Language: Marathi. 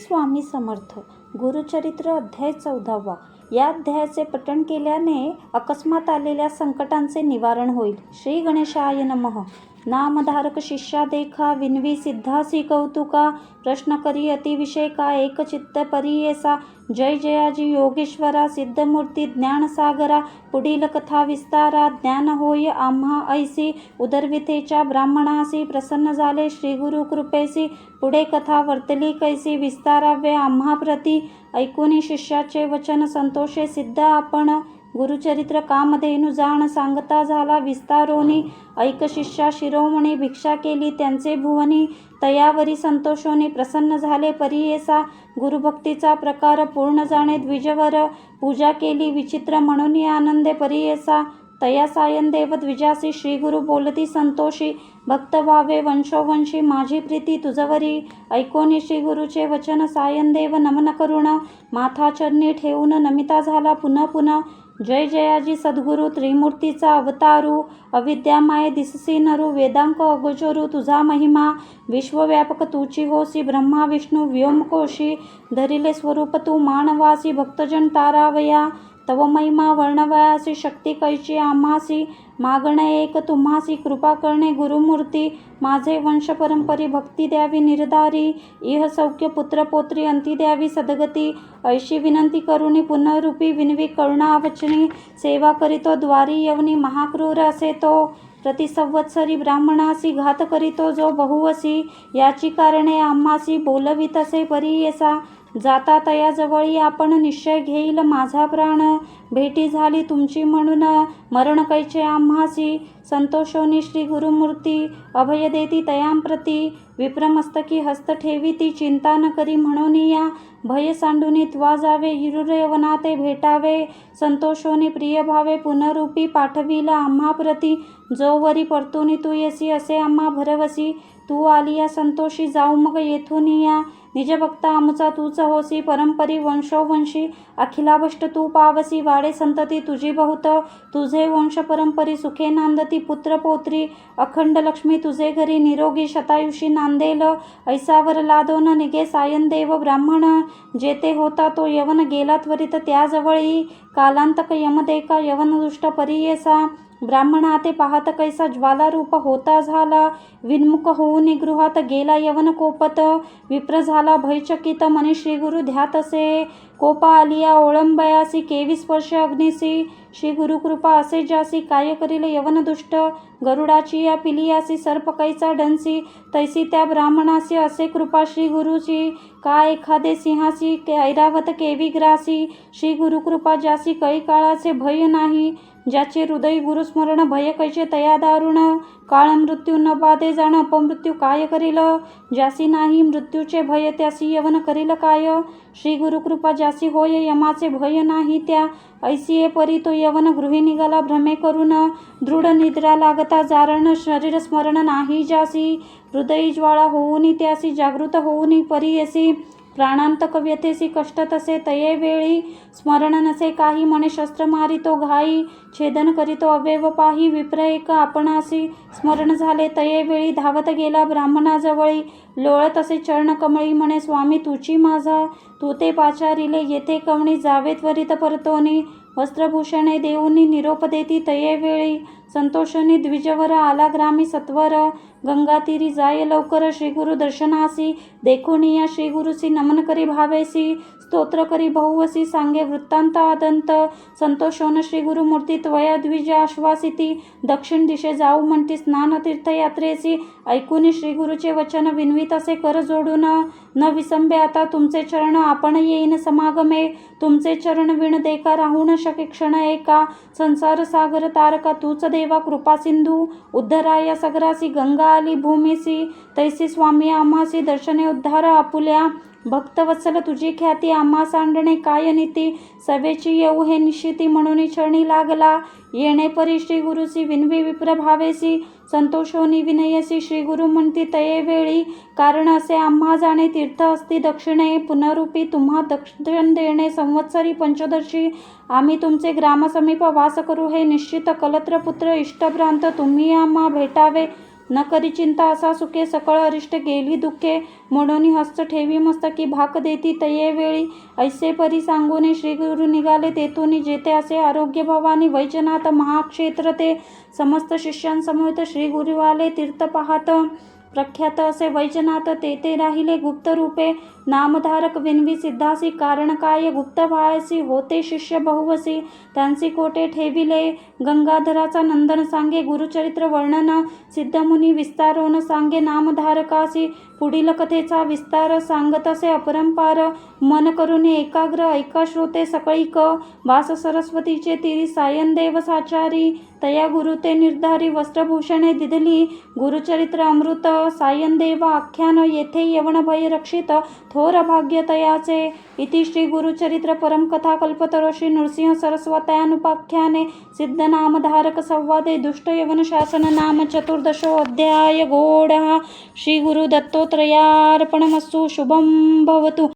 स्वामी समर्थ. गुरुचरित्र अध्याय 14. या अध्यायाचे पठण केल्याने अकस्मात आलेल्या संकटांचे निवारण होईल. श्री गणेशाय नमः. नामधारक शिष्या देखा विनवी सिद्धासी कौतुका. प्रश्न करी अतिविषय का एक चित्त परियेसा. जय जयाजी योगेश्वरा सिद्धमूर्ती ज्ञानसागरा. पुढील कथा विस्तारा ज्ञान होय आम्हा ऐसी. उदरवितेच्या ब्राह्मणासी प्रसन्न झाले श्री गुरु कृपेसी. पुढे कथा वर्तली कैसी विस्तारावे आम्हा प्रती. ऐकूनी शिष्याचे वचन संतोषे सिद्ध आपण. गुरुचरित्र कामधेनु जाण सांगता झाला विस्तारोनी. ऐक शिष्या शिरोमणी भिक्षा केली त्यांचे भुवनी. तयावरी संतोषोनी प्रसन्न झाले परियेसा. गुरुभक्तीचा प्रकार पूर्ण जाणे द्विजवर. पूजा केली विचित्र म्हणून आनंदे परियेसा. तया सायन देव द्विजासी श्रीगुरु बोलती संतोषी. भक्त व्हावे वंशोवंशी माझी प्रीती तुझवरी. ऐकोनी श्रीगुरुचे वचन सायन देव नमन करुण. माथा चरणी ठेवून नमिता झाला पुन्हा पुन्हा. जय जयाजी सद्गुरु त्रिमूर्तीचा अवतारू. अविद्यामाये दिससी नरू वेदांक अगोचरू तुझा महिमा. विश्वव्यापक तूची होसी ब्रह्मा विष्णू व्योमकोशी. धरिले स्वरूप तू मानवासी भक्तजन तारावया. तव महिमा वर्णवयासी शक्ती कैची आम्हासी. मागणे एक तुम्हासी कृपा करणे गुरुमूर्ती. माझे वंश परंपरी भक्ती द्यावी निर्धारी. इह सौख्य पुत्रपोत्री अंती द्यावी सद्गती. ऐशी विनंती करुणी पुनरूपी विनवी करुणावचनी. सेवा करीतो द्वारी यवनी महाक्रूर असे तो. प्रतिसंवत्सरी ब्राह्मणासी घात करीतो जो बहुवसी. याची कारणे आम्हासी बोलवीत असे परियेसा. जाता तया जवळी आपण निश्चय घेईल माझा प्राण. भेटी झाली तुमची म्हणून मरण कैचे आम्हासी. संतोषोनी श्री गुरुमूर्ती अभय देती तयांप्रती. विप्रमस्तकी हस्त ठेविती चिंता न करी म्हणून या. भय सांडूनी त्वा जावे इरुर यवनाते भेटावे. संतोषोनी प्रिय भावे पुनरूपी पाठविला आम्हा प्रती. जोवरी परतुनी तू येसी असे आम्हा भरवसी. तू आलिया संतोषी जाऊ मग येथून या. निजभक्ता आमुचा तूच होसी परंपरी वंशोवंशी. अखिलाभष्ट तू पावसी वाडे संतती तुझी बहुत. तुझे वंश परंपरी सुखे नांदती पुत्र पौत्री. अखंड लक्ष्मी तुझे घरी निरोगी शतायुषी नांदेल. ऐसावर लादोन निघे सायन देव ब्राह्मण. जेथे होता तो यवन गेला त्वरित त्याजवळी. कालांतक यमदेका यवन दुष्ट परियेसा. ब्राह्मणा ते पाहत कैसा ज्वालारूप होता झाला. विन्मुख होऊन गृहात गेला यवन कोपत. विप्र झाला भयचकित मनी श्रीगुरु ध्यात असे. कोपा आलिया ओळंबयासी केवी स्पर्श अग्निसी. श्री गुरुकृपा असे जासी काय करील यवन दुष्ट. गरुडाची या पिलियासी सर्प कैसा डंसी. तैसी त्या ब्राह्मणासी असे कृपा श्री गुरुची. का एखादे सिंहासी ऐरावत केवी ग्रासी. श्री गुरुकृपा जासी कळी काळाचे भय नाही. ज्याचे हृदय गुरुस्मरण भय कैचे तया दारुण. काळ मृत्यू न बाधे जाण अपमृत्यू काय करील. ज्यासी नाही मृत्यूचे भय त्यासी यवन करील काय. श्री गुरुकृपा ज्यासी होय यमाचे भय नाही त्या. ऐसिये परी तो यवन गृही निघाला भ्रमे करून. दृढ निद्रा लागता जारण शरीर स्मरण नाही ज्यासी. हृदयी ज्वाळा होऊनी त्यासी जागृत होऊनी परियसी. प्राणांतक व्यथेसी कष्ट तसे तये वेळी. स्मरण नसे काही म्हणे शस्त्र मारितो घाई. छेदन करीतो अवयव पाही विप्र एक आपणासी. स्मरण झाले तये वेळी धावत गेला ब्राह्मणाजवळी. लोळत असे चरण कमळी म्हणे स्वामी तुची माझा. तू ते पाचारिले येथे कवणी जावे त्वरित परतोनी. वस्त्रभूषणे देऊनी निरोप देती तये वेळी. संतोषनी द्विजवर आला ग्रामी सत्वर. गंगातीरी जाय लवकर श्रीगुरु दर्शनासी. देखोनी या श्रीगुरुसी नमन करी भावेसी. स्तोत्र करी बहुवसी सांगे वृत्तांत आदंत. संतोषोन श्रीगुरु मूर्ती त्वया द्विज आश्वासिती. दक्षिण दिशे जाऊ म्हणती स्नान तीर्थयात्रेसी. ऐकूनी श्रीगुरुचे वचन विनवीत असे कर जोडून. न विसंबे आता तुमचे चरण आपण येईन समागमे. तुमचे चरण विण देका राहू न शके क्षण एका. संसार सागर तारका तूच देवा कृपा सिंधू. उद्धराया सगरासी गंगा आली भूमीसी. तैसी स्वामी आम्हासी दर्शने उद्धार आपुल्या. भक्तवत्सल तुझी ख्याती आम्हा सांडणे काय नीती. सवेची येऊ हे निश्चिती म्हणून चरणी लागला. येणे परी श्री गुरुसी विनवी विप्र भावेसी. संतोषोनी विनयसी श्री गुरु म्हणती तये वेळी. कारण असे आम्हा जाणे तीर्थ असती दक्षिणे. पुनरूपी तुम्हा दक्षिण देणे संवत्सरी पंचदशी. आम्ही तुमचे ग्रामसमीप वास करू हे निश्चित. कलत्रपुत्र इष्टभ्रांत तुम्ही आम्हा भेटावे. न करी चिंता असा सुखे सकळ अरिष्ट गेली दुःखे मोडोनी हस्त ठेवी मस्तकी भाक देती तये वेळी ऐसे परी सांगूने श्री गुरु निघाले तेथून जेथे असे आरोग्य भवानी वैजनाथ महाक्षेत्र ते समस्त शिष्यांसमवेत श्री गुरु आले तीर्थ पाहत प्रख्यात असे वैजनाथ तेथे राहिले गुप्त रूपे नामधारक विनवी सिद्धासी कारण काय गुप्त भायसी होते शिष्य बहुवसी त्यांची कोठे ठेविले गंगाधराचा नंदन सांगे गुरुचरित्र वर्णन सिद्धमुनी विस्तारोन सांगे नामधारकासी पुढील कथेचा विस्तार सांगतसे अपरंपार मन करून एकाग्र ऐका श्रोते सकळीक वास सरस्वतीचे तिरी सायनदेव साचारी तया गुरु ते निर्धारी वस्त्रभूषणे दिधली गुरुचरित्र अमृत सायनदेव आख्यान येथे यवन भय रक्षित थोर भाग्य तयाचे इति श्री गुरुचरित्र परमकथा कल्पतरो श्री नृसिंह सरस्वत्यानुपाख्याने सिद्ध नामधारक संवादे दुष्ट यवन शासन नाम चतुर्दशो अध्याय गौडः श्री गुरु दत्तोत्रयार्पणमस्तु शुभं भवतु।